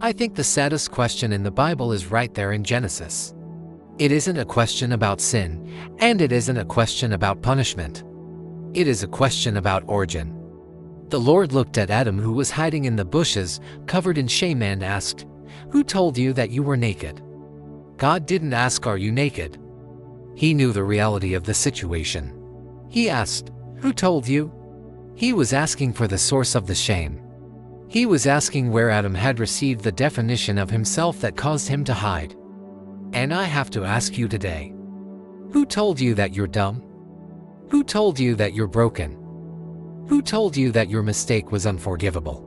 I think the saddest question in the Bible is right there in Genesis. It isn't a question about sin, and it isn't a question about punishment. It is a question about origin. The Lord looked at Adam, who was hiding in the bushes, covered in shame, and asked, "Who told you that you were naked?" God didn't ask, "Are you naked?" He knew the reality of the situation. He asked, "Who told you?" He was asking for the source of the shame. He was asking where Adam had received the definition of himself that caused him to hide. And I have to ask you today, who told you that you're dumb? Who told you that you're broken? Who told you that your mistake was unforgivable?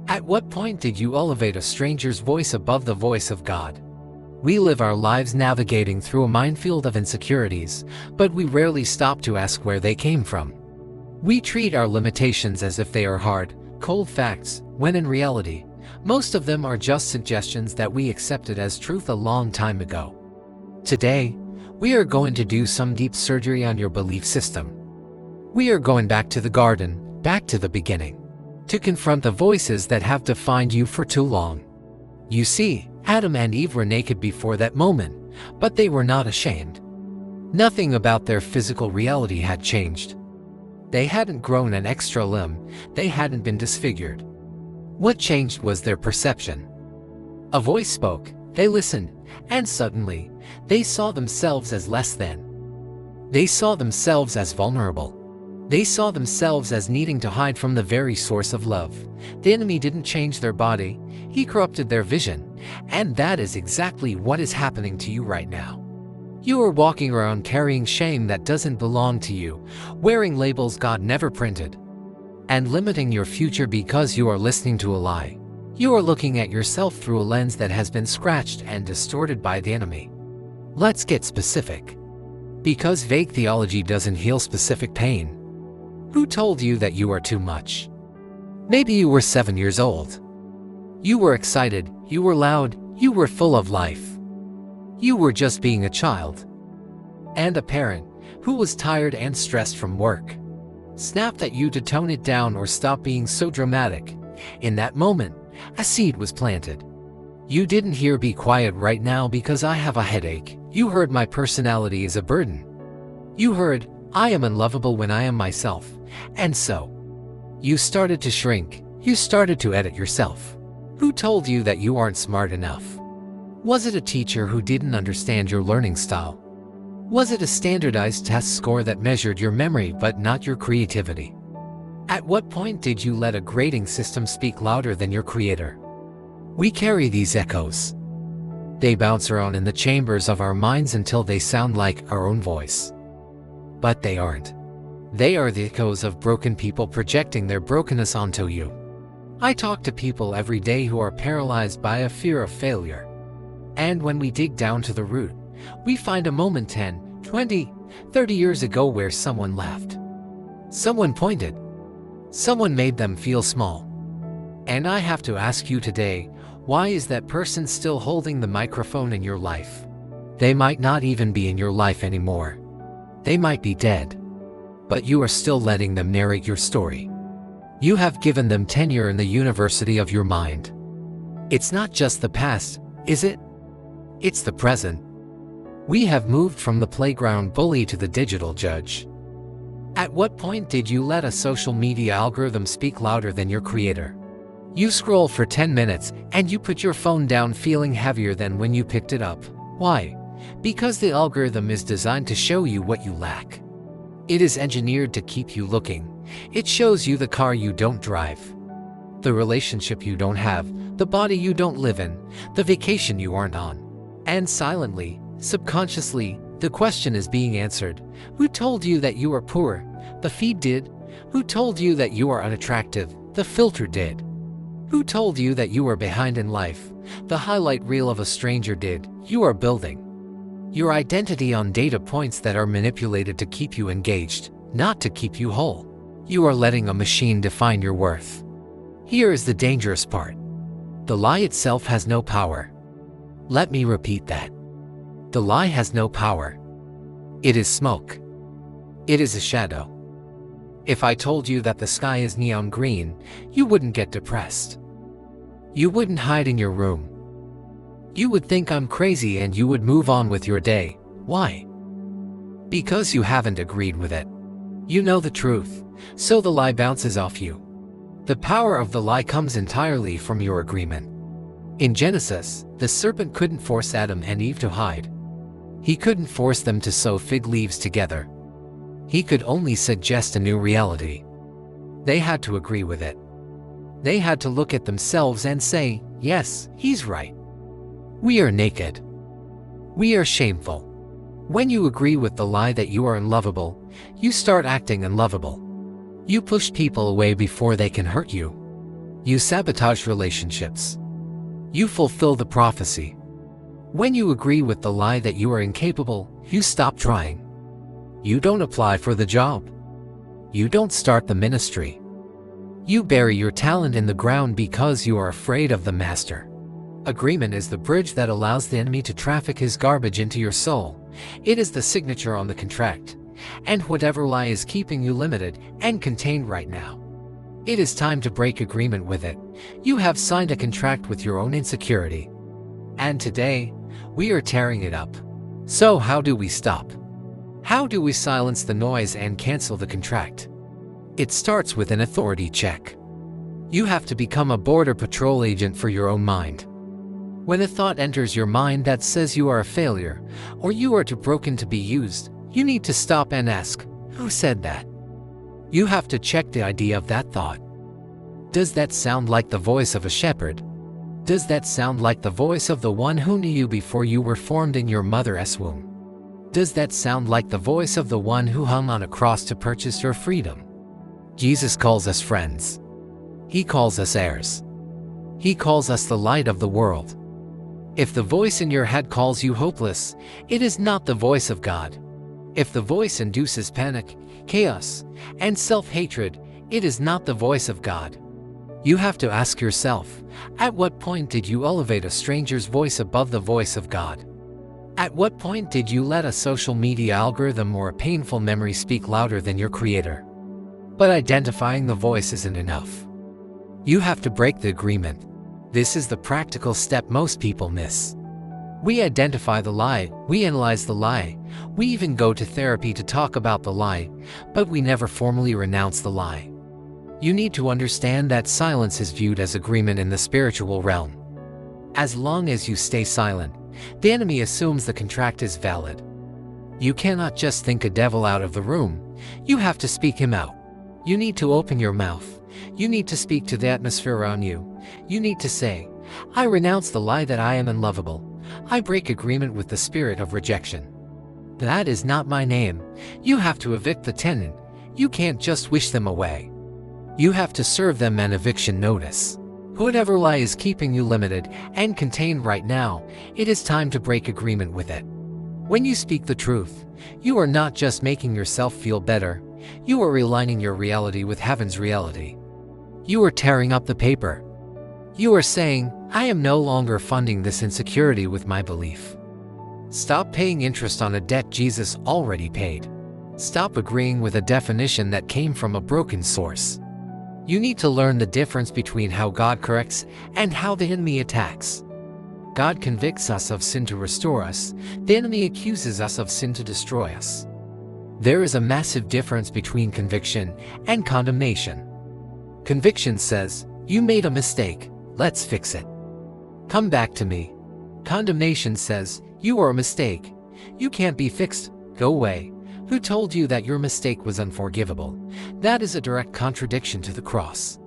At what point did you elevate a stranger's voice above the voice of God? We live our lives navigating through a minefield of insecurities, but we rarely stop to ask where they came from. We treat our limitations as if they are hard, cold facts, when in reality, most of them are just suggestions that we accepted as truth a long time ago. Today, we are going to do some deep surgery on your belief system. We are going back to the garden, back to the beginning, to confront the voices that have defined you for too long. You see, Adam and Eve were naked before that moment, but they were not ashamed. Nothing about their physical reality had changed. They hadn't grown an extra limb, they hadn't been disfigured. What changed was their perception. A voice spoke, they listened, and suddenly, they saw themselves as less than. They saw themselves as vulnerable. They saw themselves as needing to hide from the very source of love. The enemy didn't change their body, he corrupted their vision, and that is exactly what is happening to you right now. You are walking around carrying shame that doesn't belong to you, wearing labels God never printed, and limiting your future because you are listening to a lie. You are looking at yourself through a lens that has been scratched and distorted by the enemy. Let's get specific. Because vague theology doesn't heal specific pain. Who told you that you are too much? Maybe you were 7 years old. You were excited, you were loud, you were full of life. You were just being a child. And a parent, who was tired and stressed from work, snapped at you to tone it down or stop being so dramatic. In that moment, a seed was planted. You didn't hear "Be quiet right now because I have a headache." You heard "My personality is a burden." You heard "I am unlovable when I am myself." And so, you started to shrink. You started to edit yourself. Who told you that you aren't smart enough? Was it a teacher who didn't understand your learning style? Was it a standardized test score that measured your memory but not your creativity? At what point did you let a grading system speak louder than your creator? We carry these echoes. They bounce around in the chambers of our minds until they sound like our own voice. But they aren't. They are the echoes of broken people projecting their brokenness onto you. I talk to people every day who are paralyzed by a fear of failure. And when we dig down to the root, we find a moment 10, 20, 30 years ago where someone laughed. Someone pointed. Someone made them feel small. And I have to ask you today, why is that person still holding the microphone in your life? They might not even be in your life anymore. They might be dead. But you are still letting them narrate your story. You have given them tenure in the university of your mind. It's not just the past, is it? It's the present. We have moved from the playground bully to the digital judge. At what point did you let a social media algorithm speak louder than your creator? You scroll for 10 minutes and you put your phone down feeling heavier than when you picked it up. Why? Because the algorithm is designed to show you what you lack. It is engineered to keep you looking. It shows you the car you don't drive, the relationship you don't have, the body you don't live in, the vacation you aren't on. And silently, subconsciously, the question is being answered. Who told you that you are poor? The feed did. Who told you that you are unattractive? The filter did. Who told you that you are behind in life? The highlight reel of a stranger did. You are building your identity on data points that are manipulated to keep you engaged, not to keep you whole. You are letting a machine define your worth. Here is the dangerous part. The lie itself has no power. Let me repeat that. The lie has no power. It is smoke. It is a shadow. If I told you that the sky is neon green, you wouldn't get depressed. You wouldn't hide in your room. You would think I'm crazy and you would move on with your day. Why? Because you haven't agreed with it. You know the truth, so the lie bounces off you. The power of the lie comes entirely from your agreement. In Genesis, the serpent couldn't force Adam and Eve to hide. He couldn't force them to sew fig leaves together. He could only suggest a new reality. They had to agree with it. They had to look at themselves and say, yes, he's right. We are naked. We are shameful. When you agree with the lie that you are unlovable, you start acting unlovable. You push people away before they can hurt you. You sabotage relationships. You fulfill the prophecy. When you agree with the lie that you are incapable, you stop trying. You don't apply for the job. You don't start the ministry. You bury your talent in the ground because you are afraid of the master. Agreement is the bridge that allows the enemy to traffic his garbage into your soul. It is the signature on the contract. And whatever lie is keeping you limited and contained right now, it is time to break agreement with it. You have signed a contract with your own insecurity. And today, we are tearing it up. So how do we stop? How do we silence the noise and cancel the contract? It starts with an authority check. You have to become a border patrol agent for your own mind. When a thought enters your mind that says you are a failure, or you are too broken to be used, you need to stop and ask, who said that? You have to check the idea of that thought. Does that sound like the voice of a shepherd? Does that sound like the voice of the one who knew you before you were formed in your mother's womb? Does that sound like the voice of the one who hung on a cross to purchase your freedom? Jesus calls us friends. He calls us heirs. He calls us the light of the world. If the voice in your head calls you hopeless, it is not the voice of God. If the voice induces panic, chaos, and self-hatred, it is not the voice of God. You have to ask yourself, at what point did you elevate a stranger's voice above the voice of God? At what point did you let a social media algorithm or a painful memory speak louder than your creator? But identifying the voice isn't enough. You have to break the agreement. This is the practical step most people miss. We identify the lie, we analyze the lie, we even go to therapy to talk about the lie, but we never formally renounce the lie. You need to understand that silence is viewed as agreement in the spiritual realm. As long as you stay silent, the enemy assumes the contract is valid. You cannot just think a devil out of the room, you have to speak him out. You need to open your mouth. You need to speak to the atmosphere around you. You need to say, I renounce the lie that I am unlovable. I break agreement with the spirit of rejection. That is not my name. You have to evict the tenant. You can't just wish them away. You have to serve them an eviction notice. Whatever lie is keeping you limited and contained right now, it is time to break agreement with it. When you speak the truth, you are not just making yourself feel better, you are realigning your reality with heaven's reality. You are tearing up the paper. You are saying, I am no longer funding this insecurity with my belief. Stop paying interest on a debt Jesus already paid. Stop agreeing with a definition that came from a broken source. You need to learn the difference between how God corrects and how the enemy attacks. God convicts us of sin to restore us. The enemy accuses us of sin to destroy us. There is a massive difference between conviction and condemnation. Conviction says, you made a mistake, let's fix it. Come back to me. Condemnation says, you are a mistake. You can't be fixed, go away. Who told you that your mistake was unforgivable? That is a direct contradiction to the cross.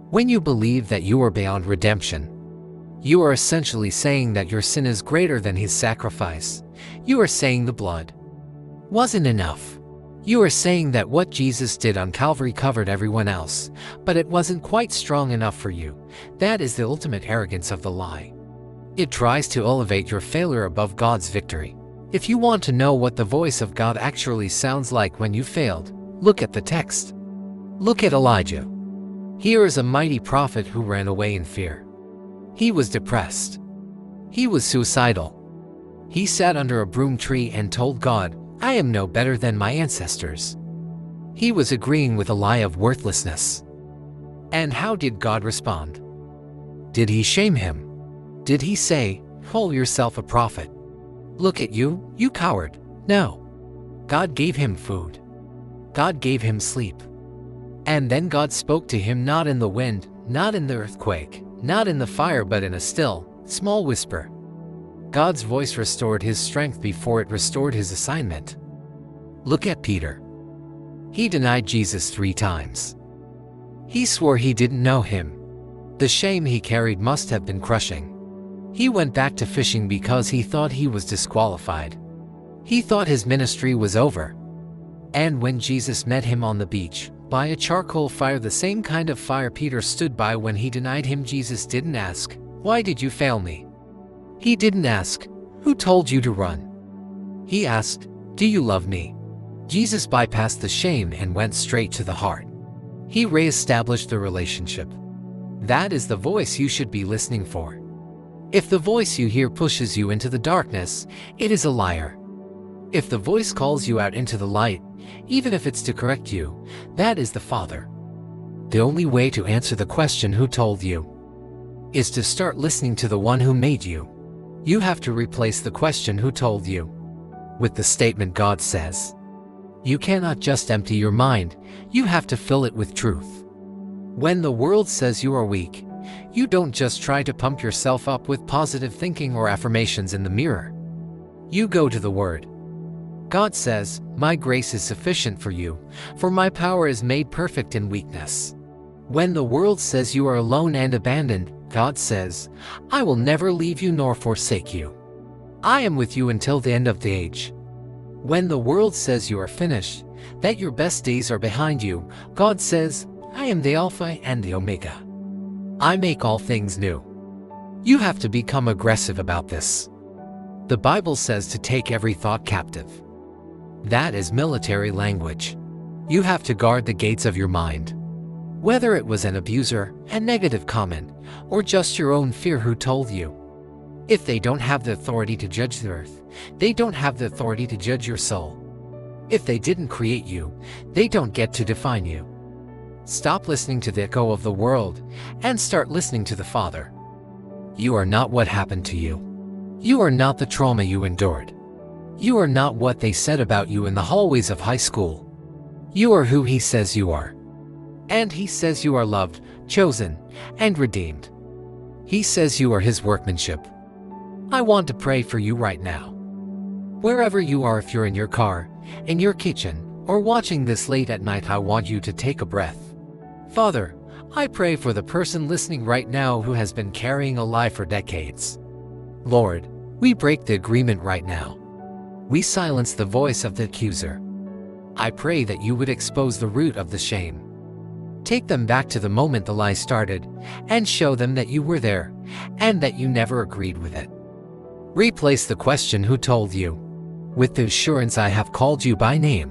When you believe that you are beyond redemption, you are essentially saying that your sin is greater than his sacrifice. You are saying the blood wasn't enough. You are saying that what Jesus did on Calvary covered everyone else, but it wasn't quite strong enough for you. That is the ultimate arrogance of the lie. It tries to elevate your failure above God's victory. If you want to know what the voice of God actually sounds like when you failed, look at the text. Look at Elijah. Here is a mighty prophet who ran away in fear. He was depressed. He was suicidal. He sat under a broom tree and told God, I am no better than my ancestors. He was agreeing with a lie of worthlessness. And how did God respond? Did he shame him? Did he say, "Call yourself a prophet? Look at you, you coward"? No. God gave him food. God gave him sleep. And then God spoke to him not in the wind, not in the earthquake, not in the fire, but in a still, small whisper. God's voice restored his strength before it restored his assignment. Look at Peter. He denied Jesus 3 times. He swore he didn't know him. The shame he carried must have been crushing. He went back to fishing because he thought he was disqualified. He thought his ministry was over. And when Jesus met him on the beach, by a charcoal fire, the same kind of fire Peter stood by when he denied him, Jesus didn't ask, "Why did you fail me?" He didn't ask, "Who told you to run?" He asked, "Do you love me?" Jesus bypassed the shame and went straight to the heart. He re-established the relationship. That is the voice you should be listening for. If the voice you hear pushes you into the darkness, it is a liar. If the voice calls you out into the light, even if it's to correct you, that is the Father. The only way to answer the question, "Who told you?" is to start listening to the one who made you. You have to replace the question, "Who told you?" with the statement, "God says." You cannot just empty your mind, you have to fill it with truth. When the world says you are weak, you don't just try to pump yourself up with positive thinking or affirmations in the mirror. You go to the Word. God says, "My grace is sufficient for you, for my power is made perfect in weakness." When the world says you are alone and abandoned, God says, "I will never leave you nor forsake you. I am with you until the end of the age." When the world says you are finished, that your best days are behind you, God says, "I am the Alpha and the Omega. I make all things new." You have to become aggressive about this. The Bible says to take every thought captive. That is military language. You have to guard the gates of your mind. Whether it was an abuser, a negative comment, or just your own fear, who told you? If they don't have the authority to judge the earth, they don't have the authority to judge your soul. If they didn't create you, they don't get to define you. Stop listening to the echo of the world and start listening to the Father. You are not what happened to you. You are not the trauma you endured. You are not what they said about you in the hallways of high school. You are who He says you are. And He says you are loved, chosen, and redeemed. He says you are His workmanship. I want to pray for you right now. Wherever you are, if you're in your car, in your kitchen, or watching this late at night, I want you to take a breath. Father, I pray for the person listening right now who has been carrying a lie for decades. Lord, we break the agreement right now. We silence the voice of the accuser. I pray that you would expose the root of the shame. Take them back to the moment the lie started, and show them that you were there, and that you never agreed with it. Replace the question, "Who told you?" with the assurance, "I have called you by name."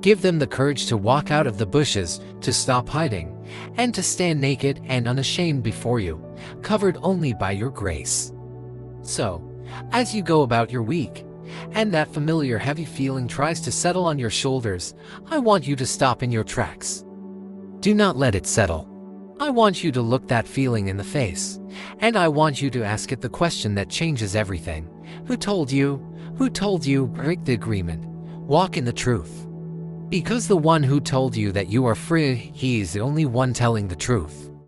Give them the courage to walk out of the bushes, to stop hiding, and to stand naked and unashamed before you, covered only by your grace. So, as you go about your week, and that familiar heavy feeling tries to settle on your shoulders, I want you to stop in your tracks. Do not let it settle. I want you to look that feeling in the face, and I want you to ask it the question that changes everything. Who told you? Who told you? Break the agreement. Walk in the truth. Because the one who told you that you are free, He is the only one telling the truth.